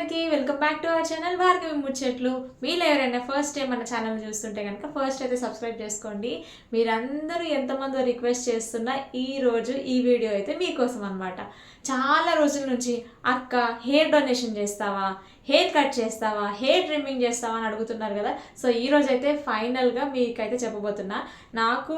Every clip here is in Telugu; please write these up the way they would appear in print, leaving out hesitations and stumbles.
అందరికీ welcome back to our channel Bhargavi ముచ్చట్లు. మీరు ఎవరైనా ఫస్ట్ టైం మన ఛానల్ చూస్తుంటే కనుక ఫస్ట్ అయితే సబ్స్క్రైబ్ చేసుకోండి. మీరందరూ ఎంతమంది రిక్వెస్ట్ చేస్తున్నా ఈరోజు ఈ వీడియో అయితే మీకోసం అనమాట. చాలా రోజుల నుంచి అక్క హెయిర్ డొనేషన్ చేస్తావా, హెయిర్ కట్ చేస్తావా, హెయిర్ ట్రిమ్మింగ్ చేస్తావా అని అడుగుతున్నారు కదా. సో ఈరోజు అయితే ఫైనల్గా మీకైతే చెప్పబోతున్నా. నాకు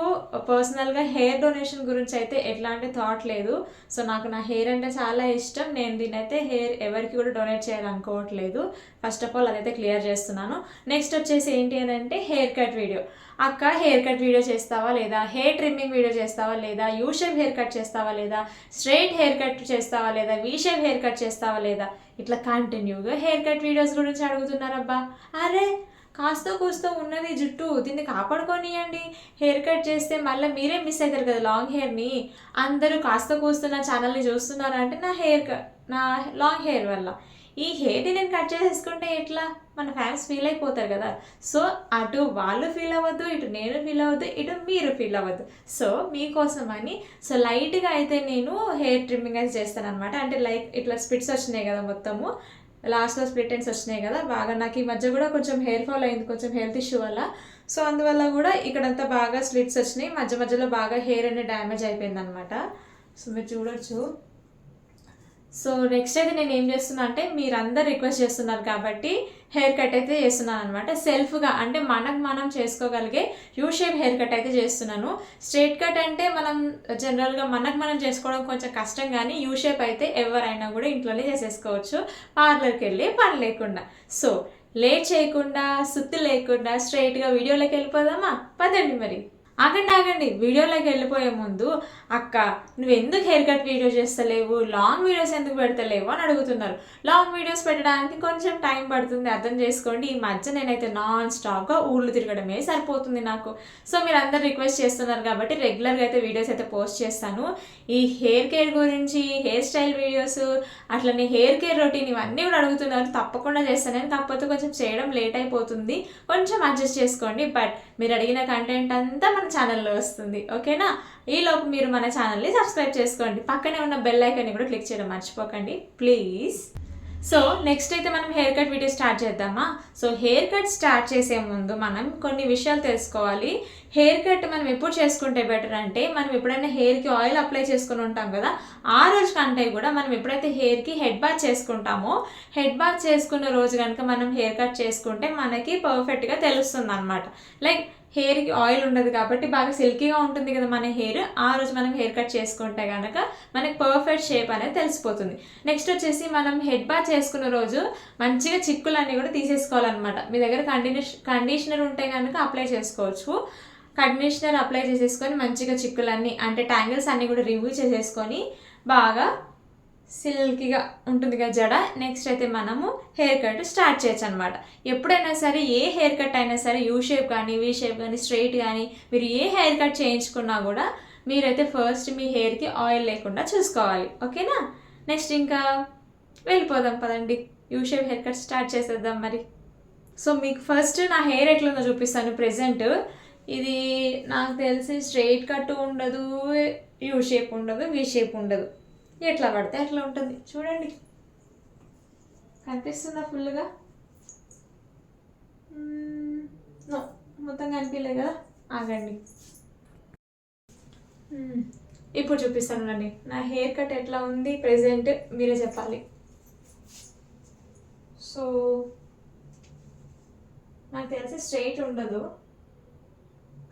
పర్సనల్గా హెయిర్ డొనేషన్ గురించి అయితే ఎట్లాంటి థాట్ లేదు. సో నాకు నా హెయిర్ అంటే చాలా ఇష్టం. నేను దీనైతే హెయిర్ ఎవరికి కూడా డొనేట్ చేయాలనుకోవట్లేదు. ఫస్ట్ ఆఫ్ ఆల్ అదైతే క్లియర్ చేస్తున్నాను. నెక్స్ట్ వచ్చేసి ఏంటి అని అంటే హెయిర్ కట్ వీడియో. అక్క హెయిర్ కట్ వీడియో చేస్తావా లేదా, హెయిర్ ట్రిమ్మింగ్ వీడియో చేస్తావా లేదా, యూ షేప్ హెయిర్ కట్ చేస్తావా లేదా, స్ట్రైట్ హెయిర్ కట్ చేస్తావా లేదా, వీ షేప్ హెయిర్ కట్ చేస్తావా లేదా, ఇట్లా కంటిన్యూగా హెయిర్ కట్ వీడియోస్ గురించి అడుగుతున్నారబ్బా. అరే కాస్త కూస్తో ఉన్నది జుట్టు, దీన్ని కాపాడుకోనియండి. హెయిర్ కట్ చేస్తే మళ్ళీ మీరే మిస్ అవుతారు కదా లాంగ్ హెయిర్ని. అందరూ కాస్త కూస్తున్న ఛానల్ని చూస్తున్నారంటే నా లాంగ్ హెయిర్ వల్ల. ఈ హెయిర్ని నేను కట్ చేసేసుకుంటే ఎట్లా, మన ఫ్యాన్స్ ఫీల్ అయిపోతారు కదా. సో అటు వాళ్ళు ఫీల్ అవ్వద్దు, ఇటు నేను ఫీల్ అవ్వద్దు, ఇటు మీరు ఫీల్ అవ్వద్దు. సో మీకోసం అని లైట్గా అయితే నేను హెయిర్ ట్రిమ్మింగ్ అయితే చేస్తాను అనమాట. అంటే లైక్ ఇట్లా స్ప్లిట్స్ వచ్చినాయి కదా, మొత్తము లాస్ట్లో స్ప్లిట్ ఎండ్స్ వచ్చినాయి కదా బాగా. నాకు ఈ మధ్య కూడా కొంచెం హెయిర్ ఫాల్ అయింది, కొంచెం హెల్త్ ఇష్యూ వల్ల. సో అందువల్ల కూడా ఇక్కడంతా బాగా స్ప్లిట్స్ వచ్చినాయి, మధ్య మధ్యలో బాగా హెయిర్ అనేది డ్యామేజ్ అయిపోయింది అనమాట. సో మీరు చూడొచ్చు. సో నెక్స్ట్ అయితే నేను ఏం చేస్తున్నా అంటే, మీరందరు రిక్వెస్ట్ చేస్తున్నారు కాబట్టి హెయిర్ కట్ అయితే చేస్తున్నాను అనమాట. సెల్ఫ్గా అంటే మనం చేసుకోగలిగే యూ షేప్ హెయిర్ కట్ అయితే చేస్తున్నాను. స్ట్రైట్ కట్ అంటే మనం జనరల్గా మనం చేసుకోవడం కొంచెం కష్టం, కానీ యూ షేప్ అయితే ఎవరైనా కూడా ఇంట్లోనే చేసేసుకోవచ్చు, పార్లర్కి వెళ్ళి పని లేకుండా. సో లేట్ చేయకుండా, సుత్తి లేకుండా స్ట్రైట్గా వీడియోలోకి వెళ్ళిపోదామా? పదండి మరి. ఆగండి, వీడియోలోకి వెళ్ళిపోయే ముందు అక్క నువ్వు ఎందుకు హెయిర్ కట్ వీడియో చేస్తలేవు, లాంగ్ వీడియోస్ ఎందుకు పెడతలేవు అని అడుగుతున్నారు. లాంగ్ వీడియోస్ పెట్టడానికి కొంచెం టైం పడుతుంది, అర్థం చేసుకోండి. ఈ మధ్య నేనైతే నాన్ స్టాప్గా ఊళ్ళు తిరగడమే సరిపోతుంది నాకు. సో మీరు అందరు రిక్వెస్ట్ చేస్తున్నారు కాబట్టి రెగ్యులర్గా అయితే వీడియోస్ అయితే పోస్ట్ చేస్తాను. ఈ హెయిర్ కేర్ గురించి, హెయిర్ స్టైల్ వీడియోస్, అట్లనే హెయిర్ కేర్ రొటీన్ ఇవన్నీ కూడా అడుగుతున్నారు. తప్పకుండా చేస్తాను, కాకపోతే కొంచెం చేయడం లేట్ అయిపోతుంది, కొంచెం అడ్జస్ట్ చేసుకోండి. బట్ మీరు అడిగిన కంటెంట్ అంతా మన ఛానల్లో వస్తుంది, ఓకేనా? ఈలోపు మీరు మన ఛానల్ని సబ్స్క్రైబ్ చేసుకోండి, పక్కనే ఉన్న బెల్ ఐకాన్ని కూడా క్లిక్ చేయడం మర్చిపోకండి ప్లీజ్. సో నెక్స్ట్ అయితే మనం హెయిర్ కట్ వీడియో స్టార్ట్ చేద్దామా? సో హెయిర్ కట్ స్టార్ట్ చేసే ముందు మనం కొన్ని విషయాలు తెలుసుకోవాలి. హెయిర్ కట్ మనం ఎప్పుడు చేసుకుంటే బెటర్ అంటే, మనం ఎప్పుడైనా హెయిర్కి ఆయిల్ అప్లై చేసుకుని ఉంటాం కదా, ఆ రోజు కంటే కూడా మనం ఎప్పుడైతే హెయిర్కి హెడ్ బాత్ చేసుకుంటామో, హెడ్ బాత్ చేసుకున్న రోజు కనుక మనం హెయిర్ కట్ చేసుకుంటే మనకి పర్ఫెక్ట్గా తెలుస్తుంది అనమాట. లైక్ హెయిర్కి ఆయిల్ ఉండదు కాబట్టి బాగా సిల్కీగా ఉంటుంది కదా మన హెయిర్. ఆ రోజు మనం హెయిర్ కట్ చేసుకుంటే కనుక మనకి పర్ఫెక్ట్ షేప్ అనేది తెలిసిపోతుంది. నెక్స్ట్ వచ్చేసి మనం హెడ్ బాత్ చేసుకున్న రోజు మంచిగా చిక్కులన్నీ కూడా తీసేసుకోవాలన్నమాట. మీ దగ్గర కండిషనర్ ఉంటే కనుక అప్లై చేసుకోవచ్చు. కండిషనర్ అప్లై చేసేసుకొని మంచిగా చిక్కులన్నీ అంటే ట్యాంగిల్స్ అన్నీ కూడా రిమూవ్ చేసేసుకొని బాగా సిల్కీగా ఉంటుంది కదా జడ. నెక్స్ట్ అయితే మనము హెయిర్ కట్ స్టార్ట్ చేయొచ్చు అనమాట. ఎప్పుడైనా సరే ఏ హెయిర్ కట్ అయినా సరే, యూ షేప్ కానీ, వీ షేప్ కానీ, స్ట్రైట్ కానీ, మీరు ఏ హెయిర్ కట్ చేయించుకున్నా కూడా మీరైతే ఫస్ట్ మీ హెయిర్కి ఆయిల్ లేకుండా చూసుకోవాలి, ఓకేనా? నెక్స్ట్ ఇంకా వెళ్ళిపోదాం పదండి, you shape hair cut start చేసేద్దాం మరి. సో మీకు ఫస్ట్ నా హెయిర్ ఎట్లుందో చూపిస్తాను. ప్రెజెంట్ ఇది నాకు తెలిసి స్ట్రైట్ కట్ ఉండదు, యూ షేప్ ఉండదు, వీ షేప్ ఉండదు, ఎట్లా పడితే అట్లా ఉంటుంది. చూడండి, కనిపిస్తుందా ఫుల్గా? మొత్తం కనిపించలేదు కదా, ఆగండి. ఇప్పుడు చూపిస్తానండి నా హెయిర్ కట్ ఎట్లా ఉంది ప్రెజెంట్, మీరే చెప్పాలి. సో నాకు తెలిసి స్ట్రైట్ ఉండదు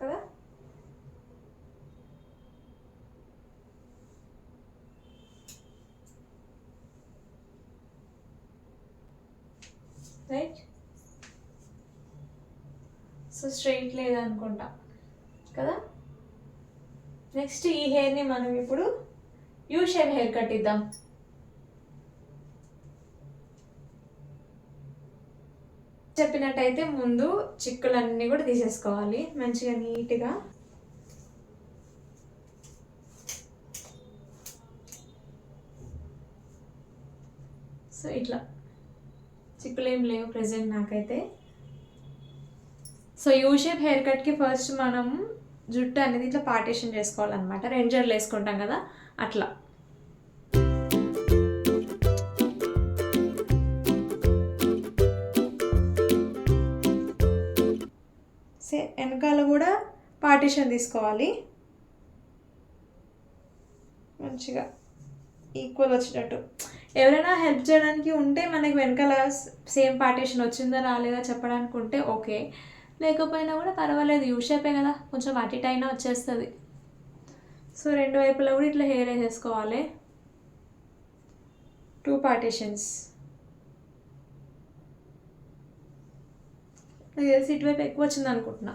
కదా, రైట్? సో స్ట్రైట్ లేదనుకుంటా కదా. నెక్స్ట్ ఈ హెయిర్ని మనం ఇప్పుడు యూ షేప్ హెయిర్ కట్ ఇద్దాం. చెప్పినట్టయితే ముందు చిక్కులన్నీ కూడా తీసేసుకోవాలి మంచిగా నీట్గా. సో ఇట్లా చిక్కులు ఏం లేవు ప్రెజెంట్ నాకైతే. సో యూ షేప్ హెయిర్ కట్కి ఫస్ట్ మనం జుట్టు అనేది ఇట్లా పార్టీషన్ చేసుకోవాలన్నమాట. రెండు జడలు వేసుకుంటాం కదా అట్లా. వెనకాల కూడా పార్టీషన్ తీసుకోవాలి, మంచిగా ఈక్వల్ వచ్చేటట్టు. ఎవరైనా హెల్ప్ చేయడానికి ఉంటే మనకి వెనకాల సేమ్ పార్టీషన్ వచ్చిందా రాలేదా చెప్పడానికి ఉంటే ఓకే, లేకపోయినా కూడా పర్వాలేదు, యూ షేపే కదా, కొంచెం అటు ఇటు అయినా వచ్చేస్తుంది. సో రెండు వైపులా కూడా ఇట్లా హెయిర్ వేసేసుకోవాలి, 2 పార్టీషన్స్. నాకు తెలిసి ఇటువైపు ఎక్కువ వచ్చింది అనుకుంటున్నా.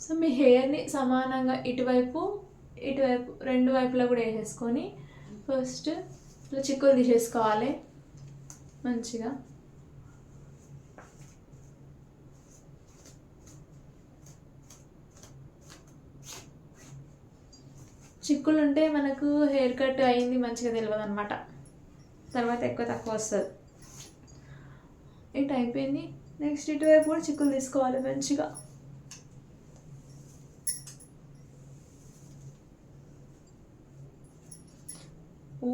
సో మీ హెయిర్ని సమానంగా ఇటువైపు ఇటువైపు రెండు వైపులా కూడా వేసేసుకొని ఫస్ట్ ఇట్లా చిక్కులు తీసేసుకోవాలి మంచిగా. చిక్కులు ఉంటే మనకు హెయిర్ కట్ అయింది మంచిగా తెలియదు అనమాట, తర్వాత ఎక్కువ తక్కువ వస్తుంది. ఇటు అయిపోయింది. నెక్స్ట్ ఇటువైపు కూడా చిక్కులు తీసుకోవాలి మంచిగా.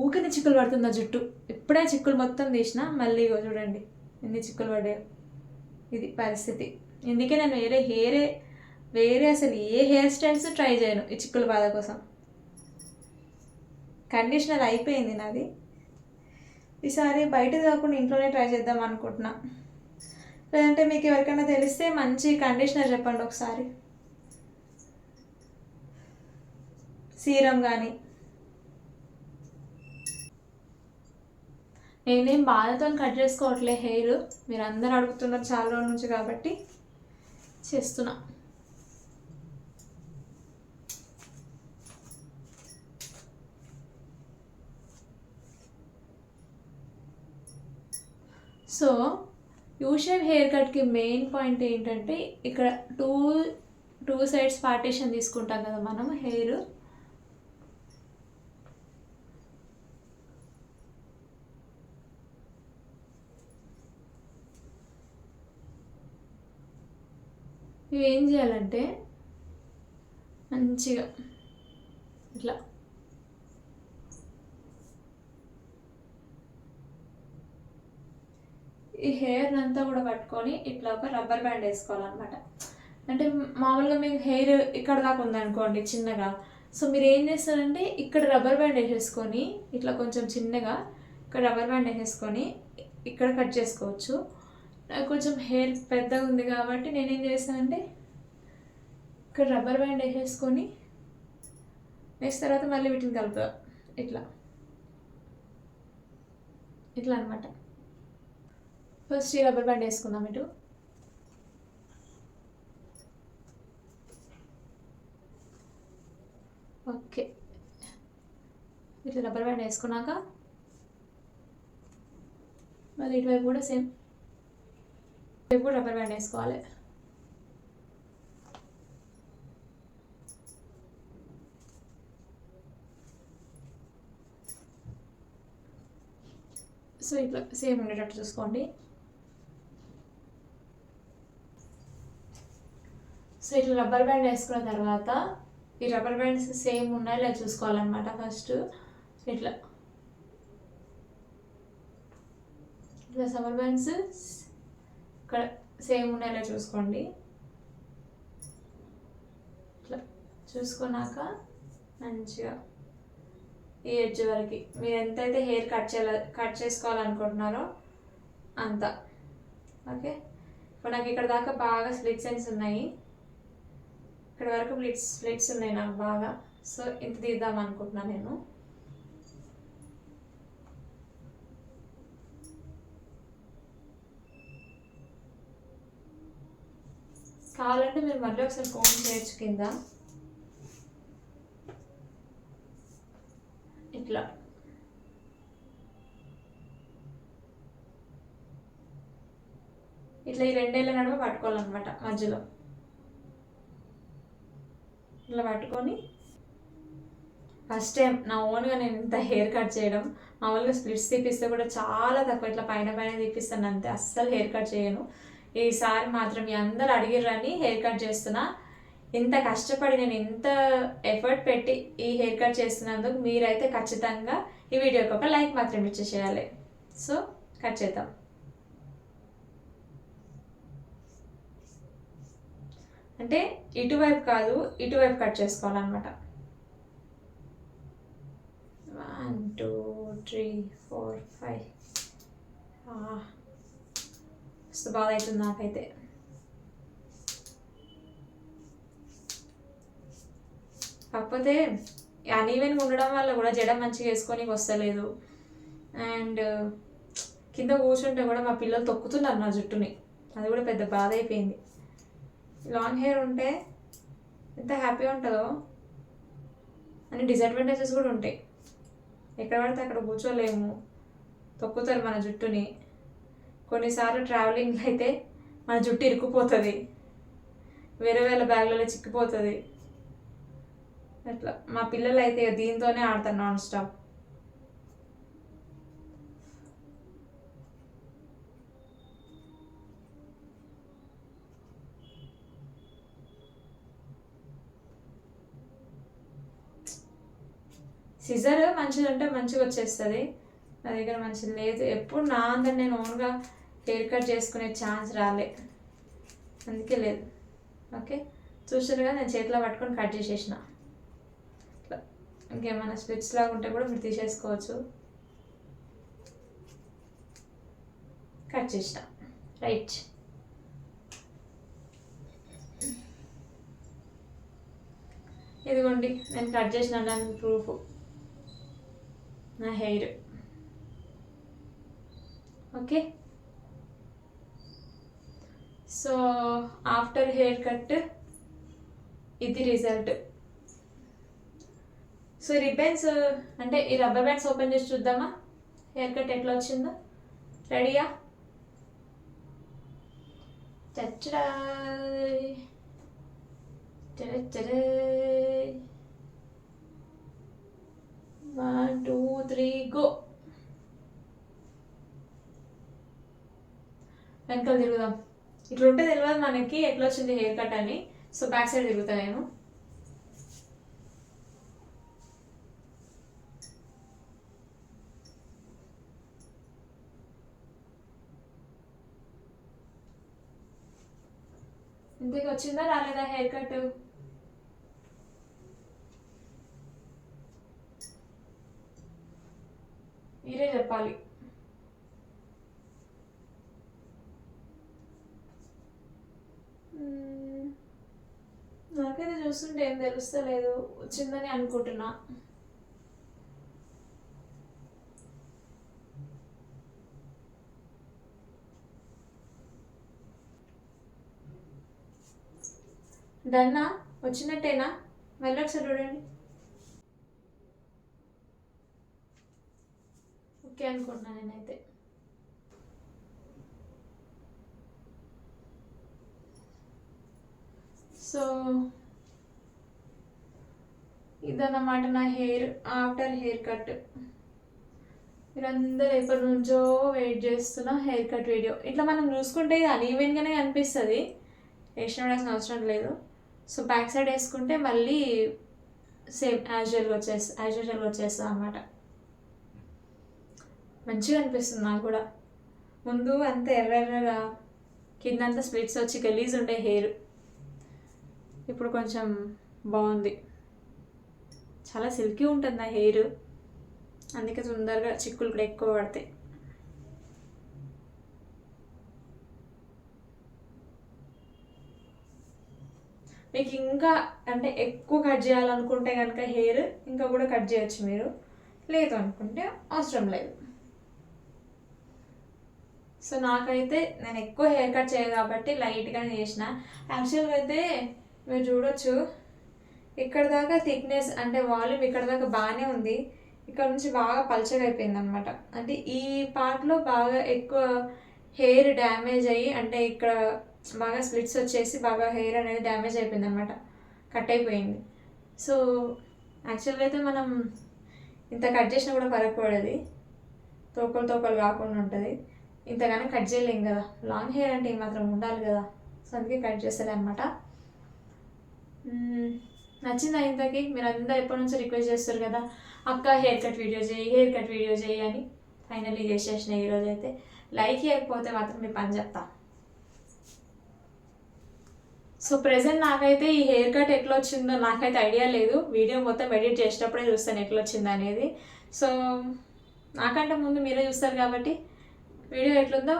ఊకిని చిక్కులు పడుతుంది ఆ జుట్టు. ఇప్పుడే చిక్కులు మొత్తం తీసిన, మళ్ళీ చూడండి ఎన్ని చిక్కులు పడ్డాయో. ఇది పరిస్థితి. అందుకే నేను వేరే అసలు ఏ హెయిర్ స్టైల్స్ ట్రై చేయను ఈ చిక్కుల బాధ కోసం. కండిషనర్ అయిపోయింది నాది, ఈసారి బయట కాకుండా ఇంట్లోనే ట్రై చేద్దాం అనుకుంటున్నా. లేదంటే మీకు ఎవరికైనా తెలిస్తే మంచి కండిషనర్ చెప్పండి ఒకసారి, సీరం కానీ. నేనేం బాధతో కట్ చేసుకోవట్లే హెయిర్, మీరు అందరు అడుగుతున్నారు చాలా రోజుల నుంచి కాబట్టి చేస్తున్నా. సో యూ షేప్ హెయిర్ కట్కి మెయిన్ పాయింట్ ఏంటంటే ఇక్కడ టూ సైడ్స్ పార్టీషన్ తీసుకుంటాం కదా మనం హెయిర్. ఇవి ఏం చేయాలంటే మంచిగా ఇట్లా ఈ హెయిర్ అంతా కూడా పట్టుకొని ఇట్లా ఒక రబ్బర్ బ్యాండ్ వేసుకోవాలన్నమాట. అంటే మామూలుగా మీకు హెయిర్ ఇక్కడ దాకా ఉందనుకోండి చిన్నగా, సో మీరు ఏం చేస్తారంటే ఇక్కడ రబ్బర్ బ్యాండ్ వేసేసుకొని ఇట్లా కొంచెం చిన్నగా ఇక్కడ రబ్బర్ బ్యాండ్ వేసేసుకొని ఇక్కడ కట్ చేసుకోవచ్చు. నాకు కొంచెం హెయిర్ పెద్దగా ఉంది కాబట్టి నేనేం చేస్తానంటే ఇక్కడ రబ్బర్ బ్యాండ్ వేసేసుకొని నెక్స్ట్ తర్వాత మళ్ళీ వీటిని కలుపుతా ఇట్లా ఇట్లా అనమాట. ఫస్ట్ ఈ రబ్బర్ బ్యాండ్ వేసుకుందాం ఇటు. ఓకే, ఇట్లా రబ్బర్ బ్యాండ్ వేసుకున్నాక మళ్ళీ ఇటువైపు కూడా సేమ్ ఇటువైపు కూడా రబ్బర్ బ్యాండ్ వేసుకోవాలి. సో ఇట్లా సేమ్ ఉండేటట్టు చూసుకోండి. సో ఇట్లా రబ్బర్ బ్యాండ్ వేసుకున్న తర్వాత ఈ రబ్బర్ బ్యాండ్స్ సేమ్ ఉన్నాయి లేదా చూసుకోవాలన్నమాట. ఫస్ట్ ఇట్లా రబ్బర్ బ్యాండ్స్ ఇక్కడ సేమ్ ఉన్నాయో చూసుకోండి. ఇట్లా చూసుకున్నాక మంచిగా ఈ ఎడ్జ్ వరకు మీరు ఎంతైతే హెయిర్ కట్ చేసుకోవాలనుకుంటున్నారో అంత. ఓకే, ఇప్పుడు నాకు ఇక్కడ దాకా బాగా స్ప్లిట్స్ ఎండ్స్ ఉన్నాయి, ఇక్కడ వరకు స్ప్లిట్స్ ఉన్నాయి నాకు బాగా. సో ఇంత తీద్దాం అనుకుంటున్నాను నేను. కావాలంటే మీరు మళ్ళీ ఒకసారి కోమ్ చేయొచ్చు కింద ఇట్లా. ఇట్లా ఈ రెండేళ్ళ నడుమ పట్టుకోవాలన్నమాట మధ్యలో. ఇట్లా పట్టుకొని ఫస్ట్ టైం నా ఓన్గా నేను ఇంత హెయిర్ కట్ చేయడం. మామూలుగా స్ప్లిట్స్ తీపిస్తే కూడా చాలా తక్కువ, ఇట్లా పైన తీపిస్తాను అంతే, అస్సలు హెయిర్ కట్ చేయను. ఈసారి మాత్రం మీ అందరు అడిగిర్రని హెయిర్ కట్ చేస్తున్నా. ఇంత కష్టపడి నేను ఇంత ఎఫర్ట్ పెట్టి ఈ హెయిర్ కట్ చేస్తున్నందుకు మీరైతే ఖచ్చితంగా ఈ వీడియోకి ఒక లైక్ మాత్రం ఇచ్చేసేయాలి. సో కట్ చేద్దాం. అంటే ఇటువైపు కాదు, ఇటువైపు కట్ చేసుకోవాలన్నమాట. 1 2 3 4 5 మస్తు బాధ అవుతుంది నాకైతే. కాకపోతే అన్ఈవెన్గా ఉండడం వల్ల కూడా జడ మంచిగా వేసుకొని వస్తలేదు. అండ్ కింద కూర్చుంటే కూడా మా పిల్లలు తొక్కుతున్నారు నా జుట్టుని. అది కూడా పెద్ద బాధ అయిపోయింది. లాంగ్ హెయిర్ ఉంటే ఎంత హ్యాపీగా ఉంటుందో అని డిసడ్వాంటేజెస్ కూడా ఉంటాయి. ఎక్కడ పడితే అక్కడ కూర్చోలేము, తొక్కుతారు మన జుట్టుని. కొన్నిసార్లు ట్రావెలింగ్లో అయితే మన జుట్టు ఇరుక్కుపోతుంది, వేరే వేరే బ్యాగ్లలో చిక్కిపోతుంది. అట్లా మా పిల్లలు అయితే దీంతోనే ఆడతారు నాన్ స్టాప్. సిజర్ మంచిది ఉంటే మంచిగా వచ్చేస్తుంది, నా దగ్గర మంచిది లేదు. ఎప్పుడు నా అందరు నేను ఓన్గా హెయిర్ కట్ చేసుకునే ఛాన్స్ రాలే, అందుకే లేదు. ఓకే, చూసారుగా నేను చేతిలో పట్టుకొని కట్ చేసేసిన. ఇంకేమైనా స్ప్లిట్స్ లాగా ఉంటే కూడా మీరు తీసేసుకోవచ్చు. కట్ చేసిన రైట్. ఇదిగోండి నేను కట్ చేసిన దానికి ప్రూఫ్ నా hair. Okay, so after hair cut ఇది రిజల్ట్. సో రిబ్బన్స్ అంటే ఈ రబ్బర్ బ్యాండ్స్ ఓపెన్ చేసి చూద్దామా హెయిర్ కట్ ఎట్లా వచ్చిందో. రెడీయా? చచ్చడా 1 2 3 గో. వెనకాల తిరుగుదాం. ఇట్లా ఉంటే తెలియదు మనకి ఎట్లా వచ్చింది హెయిర్ కట్ అని. సో బ్యాక్ సైడ్ తిరుగుతా నేను. ఇంతకీ వచ్చిందా రాలేదా హెయిర్ కట్? మీరే చెప్పాలి. నాకైతే చూస్తుంటే ఏం తెలుస్తలేదు, వచ్చిందని అనుకుంటున్నా. డన్నా? వచ్చినట్టేనా? మళ్ళీ ఒకసారి చూడండి. ఓకే అనుకుంటున్నా నేనైతే. సో ఇదన్నమాట నా హెయిర్ ఆఫ్టర్ హెయిర్ కట్. మీరందరూ ఎప్పటి నుంచో వెయిట్ చేస్తున్న హెయిర్ కట్ వీడియో. ఇట్లా మనం చూసుకుంటే ఇది అన్ఈవెన్గానే అనిపిస్తుంది, వేసిన వేడాల్సిన అవసరం లేదు. సో బ్యాక్ సైడ్ వేసుకుంటే మళ్ళీ సేమ్ యాజ్ యూజువల్గా వచ్చేస్తుంది అన్నమాట. మంచిగా అనిపిస్తుంది నాకు కూడా. ముందు అంత ఎర్రగా కిందంతా స్ప్లిట్స్ వచ్చి గలీజ్ ఉండే హెయిర్, ఇప్పుడు కొంచెం బాగుంది. చాలా సిల్కీ ఉంటుంది నా హెయిర్, అందుకే తొందరగా చిక్కులు కూడా ఎక్కువ పడతాయి. మీకు ఇంకా అంటే ఎక్కువ కట్ చేయాలనుకుంటే కనుక హెయిర్ ఇంకా కూడా కట్ చేయొచ్చు మీరు, లేదు అనుకుంటే అవసరం లేదు. సో నాకైతే నేను ఎక్కువ హెయిర్ కట్ చేయను కాబట్టి లైట్గానే చేసిన. యాక్చువల్గా అయితే మీరు చూడొచ్చు ఇక్కడ దాకా థిక్నెస్ అంటే వాల్యూమ్ ఇక్కడ దాకా బాగానే ఉంది, ఇక్కడ నుంచి బాగా పల్చగా అయిపోయింది అనమాట. అంటే ఈ పార్ట్లో బాగా ఎక్కువ హెయిర్ డ్యామేజ్ అయ్యి, అంటే ఇక్కడ బాగా స్ప్లిట్స్ వచ్చేసి బాగా హెయిర్ అనేది డ్యామేజ్ అయిపోయింది అనమాట, కట్ అయిపోయింది. సో యాక్చువల్గా అయితే మనం ఇంత కట్ చేసినా కూడా ఫరక్ పడేది, తోకలు కాకుండా ఉంటుంది. ఇంతగానో కట్ చేయలేం కదా, లాంగ్ హెయిర్ అంటే ఏమాత్రం ఉండాలి కదా. సో అందుకే కట్ చేస్తాలే అనమాట. నచ్చిందా ఇంతకీ? మీరు అందరూ ఎప్పటి నుంచో రిక్వెస్ట్ చేస్తారు కదా, అక్క హెయిర్ కట్ వీడియో చేయి, హెయిర్ కట్ వీడియో చేయి అని. ఫైనల్లీ చేసేసిన ఈరోజు అయితే. లైక్ చేయకపోతే మాత్రం మీ పని చెప్తా. సో ప్రెసెంట్ నాకైతే ఈ హెయిర్ కట్ ఎట్లా వచ్చిందో నాకైతే ఐడియా లేదు. వీడియో మొత్తం ఎడిట్ చేసేటప్పుడే చూస్తాను ఎట్లా వచ్చిందో అనేది. సో నాకంటే ముందు మీరే చూస్తారు కాబట్టి వీడియో ఎట్లుందో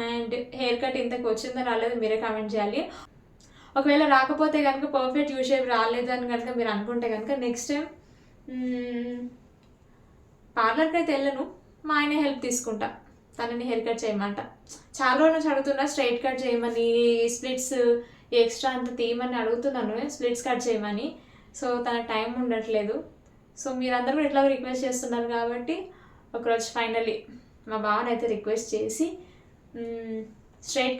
అండ్ హెయిర్ కట్ ఇంతకు వచ్చిందో రాలేదో మీరే కామెంట్ చేయాలి. ఒకవేళ రాకపోతే కనుక పర్ఫెక్ట్ యూ షేప్ రాలేదు అని కనుక మీరు అనుకుంటే కనుక నెక్స్ట్ టైం పార్లర్కి అయితే వెళ్ళను, మా ఆయన హెల్ప్ తీసుకుంటా, తనని హెయిర్ కట్ చేయమంట. చాలా రోజుల నుంచి అడుగుతున్నా స్ట్రైట్ కట్ చేయమని, స్ప్లిట్స్ ఎక్స్ట్రా అంత తీయమని అడుగుతున్నాను, స్ప్లిట్స్ కట్ చేయమని. సో తన టైం ఉండట్లేదు. సో మీరందరూ కూడా ఎట్లా రిక్వెస్ట్ చేస్తున్నారు కాబట్టి ఒకరోజు ఫైనల్లీ మా బావని అయితే రిక్వెస్ట్ చేసి స్ట్రైట్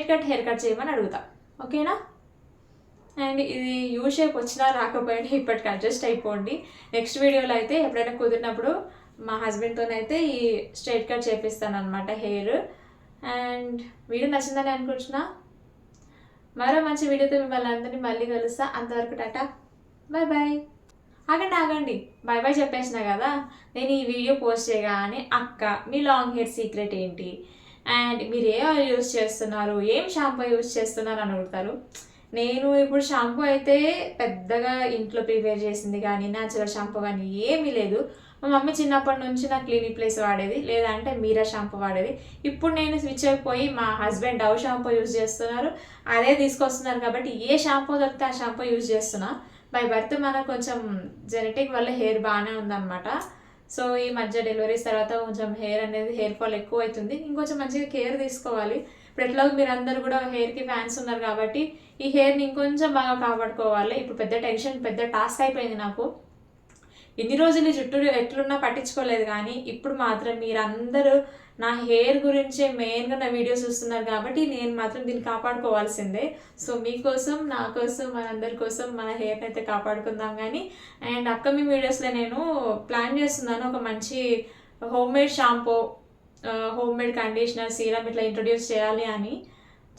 కట్ హెయిర్ కట్ చేయమని అడుగుతా, ఓకేనా? అండ్ ఇది యూ షేప్ వచ్చినా రాకపోయినా ఇప్పటికి అడ్జస్ట్ అయిపోండి. నెక్స్ట్ వీడియోలో అయితే ఎప్పుడైనా కుదిరినప్పుడు మా హస్బెండ్తోనైతే ఈ స్ట్రైట్ కట్ చేపిస్తాను అనమాట హెయిర్. అండ్ వీడియో నచ్చిందని అనుకుంటున్నా. మరో మంచి వీడియోతో మిమ్మల్ని అందరినీ మళ్ళీ కలుస్తా. అంతవరకు టాటా, బాయ్ బాయ్. ఆగండి, బాయ్ బాయ్ చెప్పేసిన కదా. నేను ఈ వీడియో పోస్ట్ చేయగానే అక్క మీ లాంగ్ హెయిర్ సీక్రెట్ ఏంటి అండ్ మీరు ఏ ఆయిల్ యూజ్ చేస్తున్నారు, ఏం షాంపూ యూజ్ చేస్తున్నారు అని అడుగుతారు. నేను ఇప్పుడు షాంపూ అయితే పెద్దగా ఇంట్లో ప్రిపేర్ చేసింది కానీ న్యాచురల్ షాంపూ కానీ ఏమీ లేదు. మా మమ్మీ చిన్నప్పటి నుంచి నా క్లినిక్ ప్లేస్ వాడేది, లేదంటే మీరా షాంపూ వాడేది. ఇప్పుడు నేను స్విచ్ అయిపోయి మా హస్బెండ్ డవ్ షాంపూ యూజ్ చేస్తున్నారు, అదే తీసుకొస్తున్నారు కాబట్టి ఏ షాంపూ దొరికితే ఆ షాంపూ యూజ్ చేస్తున్నా. బై బర్త్ మనకు కొంచెం జెనెటిక్ వల్ల హెయిర్ బాగానే ఉందన్నమాట. సో ఈ మధ్య డెలివరీస్ తర్వాత కొంచెం హెయిర్ ఫాల్ ఎక్కువ అవుతుంది, ఇంకొంచెం మంచిగా కేర్ తీసుకోవాలి. ఇప్పుడు ఎట్లాగో మీరు అందరు కూడా హెయిర్కి ఫ్యాన్స్ ఉన్నారు కాబట్టి ఈ హెయిర్ని ఇంకొంచెం బాగా కాపాడుకోవాలి. ఇప్పుడు పెద్ద టాస్క్ అయిపోయింది నాకు. ఇన్ని రోజులు జుట్టు ఎట్లున్నా పట్టించుకోలేదు, కానీ ఇప్పుడు మాత్రం మీరందరూ నా హెయిర్ గురించే మెయిన్గా నా వీడియోస్ చూస్తున్నారు కాబట్టి నేను మాత్రం దీన్ని కాపాడుకోవాల్సిందే. సో మీకోసం, నా కోసం, మనందరి కోసం మన హెయిర్ని అయితే కాపాడుకుందాం. కానీ అండ్ అప్కమింగ్ వీడియోస్లో నేను ప్లాన్ చేస్తున్నాను ఒక మంచి homemade shampoo, homemade conditioner, serum ఇట్లా ఇంట్రొడ్యూస్ చేయాలి అని.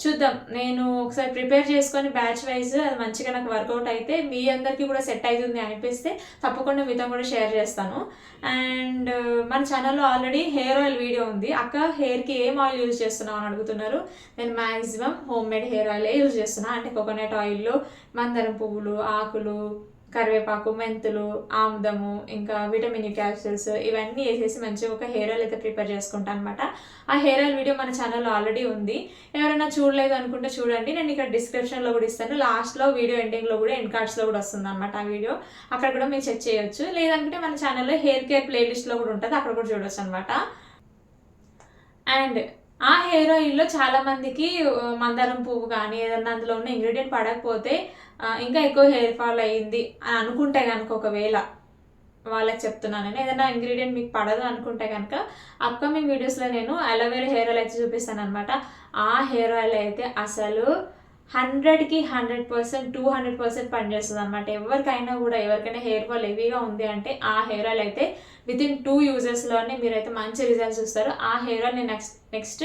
చూద్దాం, నేను ఒకసారి ప్రిపేర్ చేసుకొని బ్యాచ్ వైజ్ అది మంచిగా నాకు వర్కౌట్ అయితే మీ అందరికీ కూడా సెట్ అవుతుంది అనిపిస్తే తప్పకుండా మీతో కూడా షేర్ చేస్తాను. అండ్ మన ఛానల్లో ఆల్రెడీ హెయిర్ ఆయిల్ వీడియో ఉంది. అక్క హెయిర్కి ఏం ఆయిల్ యూజ్ చేస్తున్నావు అని అడుగుతున్నారు. నేను మ్యాక్సిమం హోమ్ మేడ్ హెయిర్ ఆయిలే యూజ్ చేస్తున్నా. అంటే కోకోనట్ ఆయిల్లో మందారం పువ్వులు, ఆకులు, కరివేపాకు, మెంతులు, ఆముదము, ఇంకా విటమిన్ క్యాప్సూల్స్ ఇవన్నీ వేసేసి మంచిగా ఒక హెయిర్ ఆయిల్ అయితే ప్రిపేర్ చేసుకుంటాను అనమాట. ఆ హెయిర్ ఆయిల్ వీడియో మన ఛానల్లో ఆల్రెడీ ఉంది. ఎవరైనా చూడలేదు అనుకుంటే చూడండి, నేను ఇక్కడ డిస్క్రిప్షన్లో కూడా ఇస్తాను. లాస్ట్లో వీడియో ఎండింగ్లో కూడా ఎండ్ కార్డ్స్లో కూడా వస్తుంది అనమాట ఆ వీడియో. అక్కడ కూడా మీరు చెక్ చేయొచ్చు. లేదంటే మన ఛానల్లో హెయిర్ కేర్ ప్లేలిస్ట్లో కూడా ఉంటుంది, అక్కడ కూడా చూడొచ్చు అనమాట. అండ్ ఆ హెయిర్ ఆయిల్లో చాలామందికి మందారం పువ్వు కానీ ఏదన్నా అందులో ఉన్న ఇంగ్రీడియంట్ పడకపోతే ఇంకా ఎక్కువ హెయిర్ ఫాల్ అయ్యింది అని అనుకుంటే కనుక, ఒకవేళ వాళ్ళకి చెప్తున్నాను, ఏదైనా ఇంగ్రీడియంట్ మీకు పడదు అనుకుంటే కనుక అప్కమింగ్ వీడియోస్లో నేను అలోవెరా హెయిర్ ఆయిల్ అయితే చూపిస్తాను అనమాట. ఆ హెయిర్ ఆయిల్ అయితే అసలు 100కి 100%, 200% పనిచేస్తుంది అనమాట. ఎవరికైనా హెయిర్ ఫాల్ హెవీగా ఉంది అంటే ఆ హెయిర్ ఆయిల్ అయితే వితిన్ 2 యూజెస్లోనే మీరైతే మంచి రిజల్ట్స్ చూస్తారు. ఆ హెయిర్ ఆయిల్ నేను నెక్స్ట్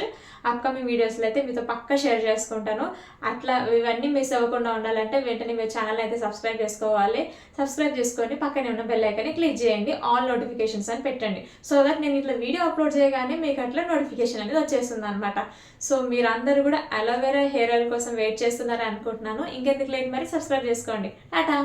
అప్కమింగ్ వీడియోస్లో అయితే మీతో పక్కా షేర్ చేసుకుంటాను. అట్లా ఇవన్నీ మిస్ అవ్వకుండా ఉండాలంటే వెంటనే మీ ఛానల్ అయితే సబ్స్క్రైబ్ చేసుకోవాలి. సబ్స్క్రైబ్ చేసుకొని పక్కనే ఉన్న బెల్ ఐకాన్ని క్లిక్ చేయండి, ఆల్ నోటిఫికేషన్స్ అని పెట్టండి. సో దట్ నేను ఇట్లా వీడియో అప్లోడ్ చేయగానే మీకు అట్లా నోటిఫికేషన్ అనేది వచ్చేస్తుంది అనమాట. సో మీరందరూ కూడా అలోవెరా హెయిర్ ఆయిల్ కోసం వెయిట్ చేస్తున్నారని అనుకుంటున్నాను. ఇంకెందుకు లేట్, మరి సబ్స్క్రైబ్ చేసుకోండి. టాటా.